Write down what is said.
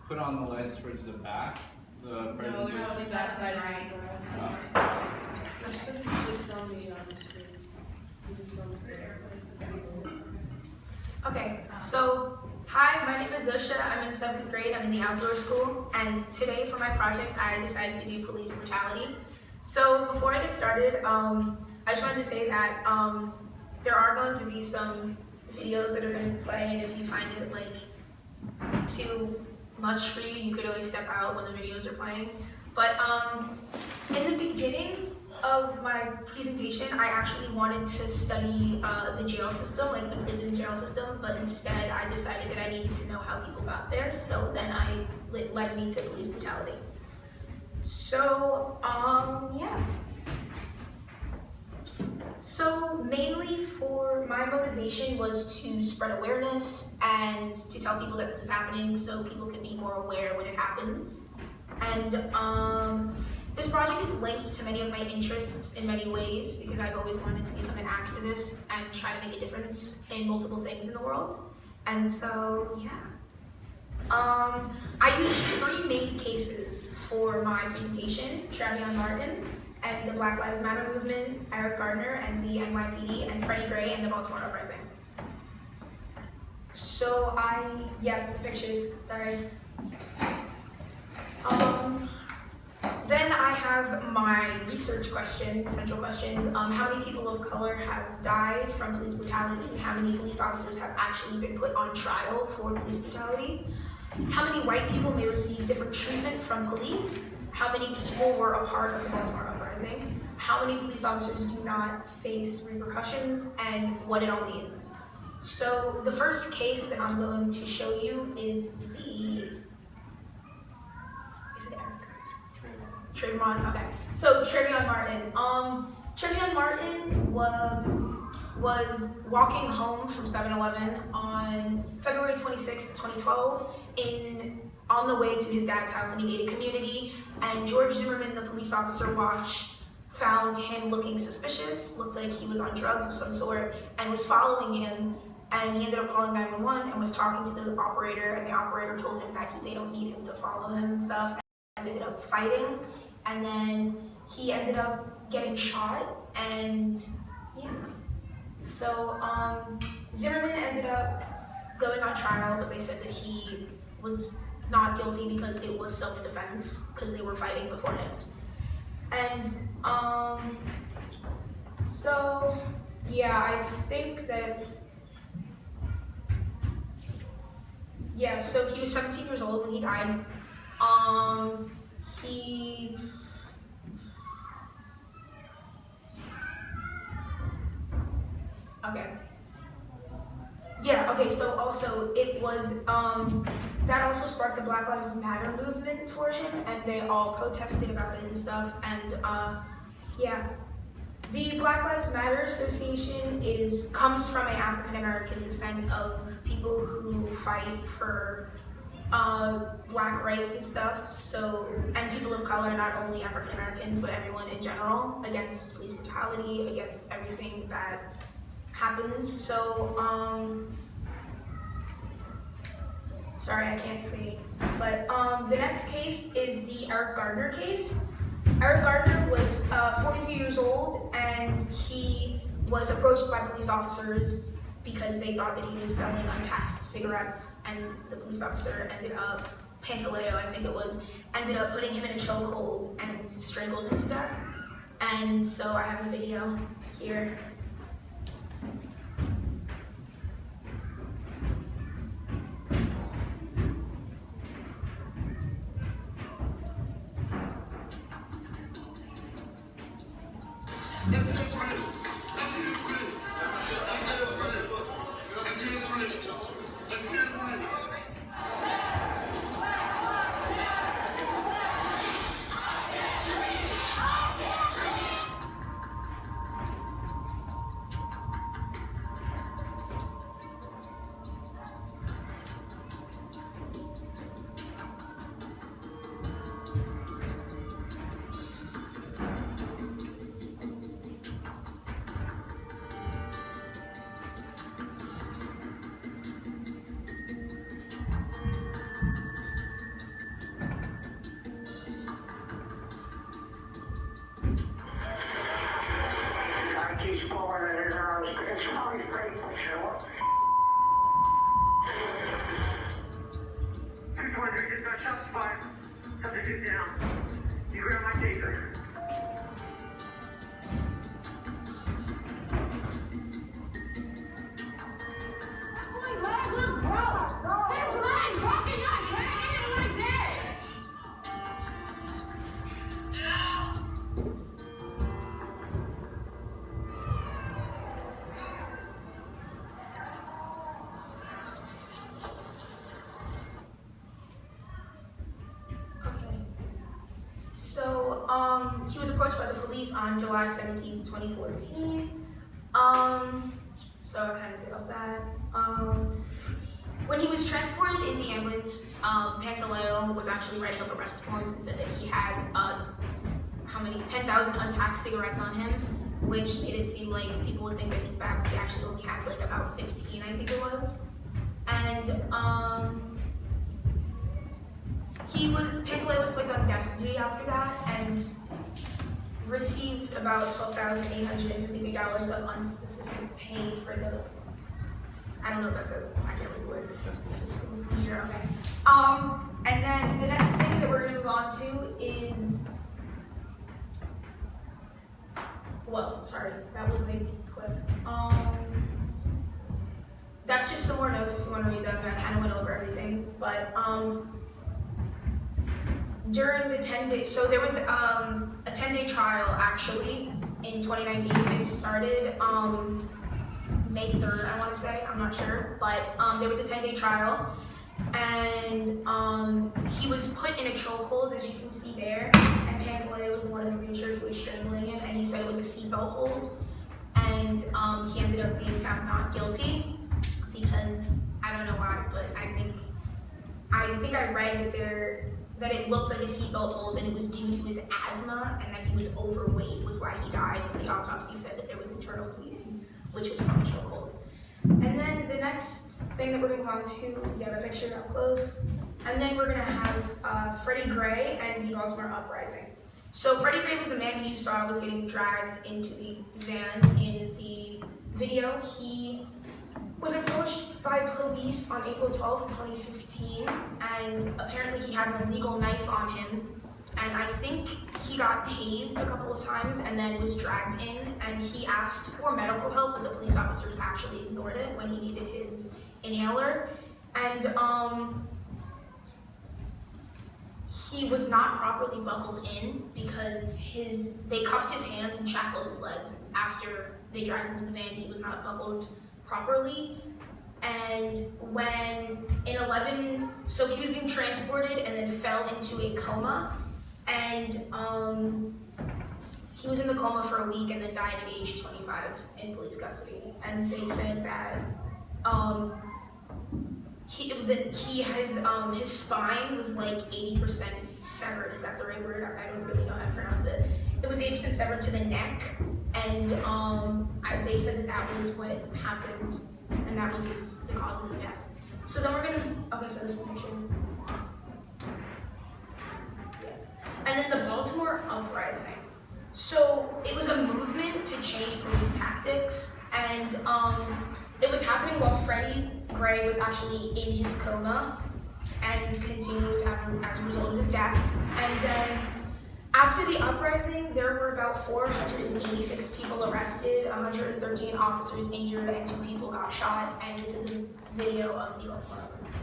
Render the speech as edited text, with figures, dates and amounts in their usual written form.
put on the lights towards the back. The No, presentation. they're only that side of the store. It's just from me on the screen. You just from there. Okay, so hi, my name is Zosia. I'm in 7th grade. I'm in the outdoor school, and today for my project, I decided to do police brutality. So before I get started, I just wanted to say that there are going to be some videos that are going to play, and if you find it like too much for you, you could always step out when the videos are playing. But in the beginning of my presentation, I actually wanted to study the jail system, like the prison jail system, but instead I decided that I needed to know how people got there, so then it led me to police brutality. So, yeah. So mainly for my motivation was to spread awareness and to tell people that this is happening so people can be more aware when it happens. And this project is linked to many of my interests in many ways because I've always wanted to become an activist and try to make a difference in multiple things in the world. And so, yeah. I used 3 main cases for my presentation: Trayvon Martin and the Black Lives Matter movement, Eric Gardner and the NYPD, and Freddie Gray and the Baltimore Uprising. So yeah, the pictures, sorry. Then I have my research questions, central questions. How many people of color have died from police brutality? How many police officers have actually been put on trial for police brutality? How many white people may receive different treatment from police? How many people were a part of the Baltimore Uprising? How many police officers do not face repercussions, and what it all means? So the first case that I'm going to show you is Trayvon, okay. So Trayvon Martin. Trayvon Martin was walking home from 7-Eleven on February 26th, 2012, on the way to his dad's house in a gated community, and George Zimmerman, the police officer watch, found him looking suspicious, looked like he was on drugs of some sort, and was following him, and he ended up calling 911 and was talking to the operator, and the operator told him that they don't need him to follow him and stuff, and ended up fighting, and then he ended up getting shot, and yeah. So Zimmerman ended up going on trial, but they said that he was not guilty because it was self-defense, because they were fighting beforehand. And so yeah, I think that, yeah, so he was 17 years old when he died. Okay. Yeah, okay, so also it was, that also sparked the Black Lives Matter movement for him, and they all protested about it and stuff, and yeah. The Black Lives Matter Association comes from an African-American descent of people who fight for black rights and stuff, so, and people of color, not only African-Americans, but everyone in general, against police brutality, against everything that happens. So, sorry, I can't see, but the next case is the Eric Gardner case. Eric Gardner was 42 years old, and he was approached by police officers because they thought that he was selling untaxed cigarettes, and the police officer ended up, Pantaleo I think it was, ended up putting him in a chokehold and strangled him to death. And so I have a video here. on July 17th, 2014. So I kind of did up that. When he was transported in the ambulance, Pantaleo was actually writing up arrest forms and said that he had 10,000 untaxed cigarettes on him, which made it seem like people would think that he's bad, but he actually only had like about 15, I think it was. And Pantaleo was placed on desk duty after that and received about $12,853 of unspecified pay for the, I don't know what that says, I can't read the word. Year, okay. And then the next thing that we're gonna move on to is, well, sorry, that was the clip. That's just some more notes if you want to read them. I kind of went over everything, but during the 10-day, so there was a 10-day trial actually in 2019. It started May 3rd, I want to say, I'm not sure, but there was a 10-day trial, and he was put in a chokehold, as you can see there, and Pantaleo was the one who made sure he was strangling him, and he said it was a seatbelt hold, and he ended up being found not guilty, because, I don't know why, but I think I read that it looked like a seatbelt hold, and it was due to his asthma, and that he was overweight was why he died, but the autopsy said that there was internal bleeding, which was from a chokehold. And then the next thing that we're going to move on to, yeah, the picture up close, and then we're going to have Freddie Gray and the Baltimore Uprising. So Freddie Gray was the man who you saw was getting dragged into the van in the video. He was approached by police on April 12th, 2015, and apparently he had an illegal knife on him, and I think he got tased a couple of times and then was dragged in, and he asked for medical help, but the police officers actually ignored it when he needed his inhaler, and he was not properly buckled in because they cuffed his hands and shackled his legs after they dragged him to the van. He was not buckled properly, and so he was being transported and then fell into a coma, and he was in the coma for a week and then died at age 25 in police custody. And they said that his spine was like 80% severed. Is that the right word? I don't really know how to pronounce it. It was 80% severed to the neck, and they said that was what happened, and that was the cause of his death. So then we're gonna, okay, so this is the picture. Yeah. And then the Baltimore Uprising. So it was a movement to change police tactics, and it was happening while Freddie Gray was actually in his coma and continued as a result of his death. And then after the uprising, there were about 486 people arrested, 113 officers injured, and 2 people got shot. And this is a video of the Baltimore Uprising.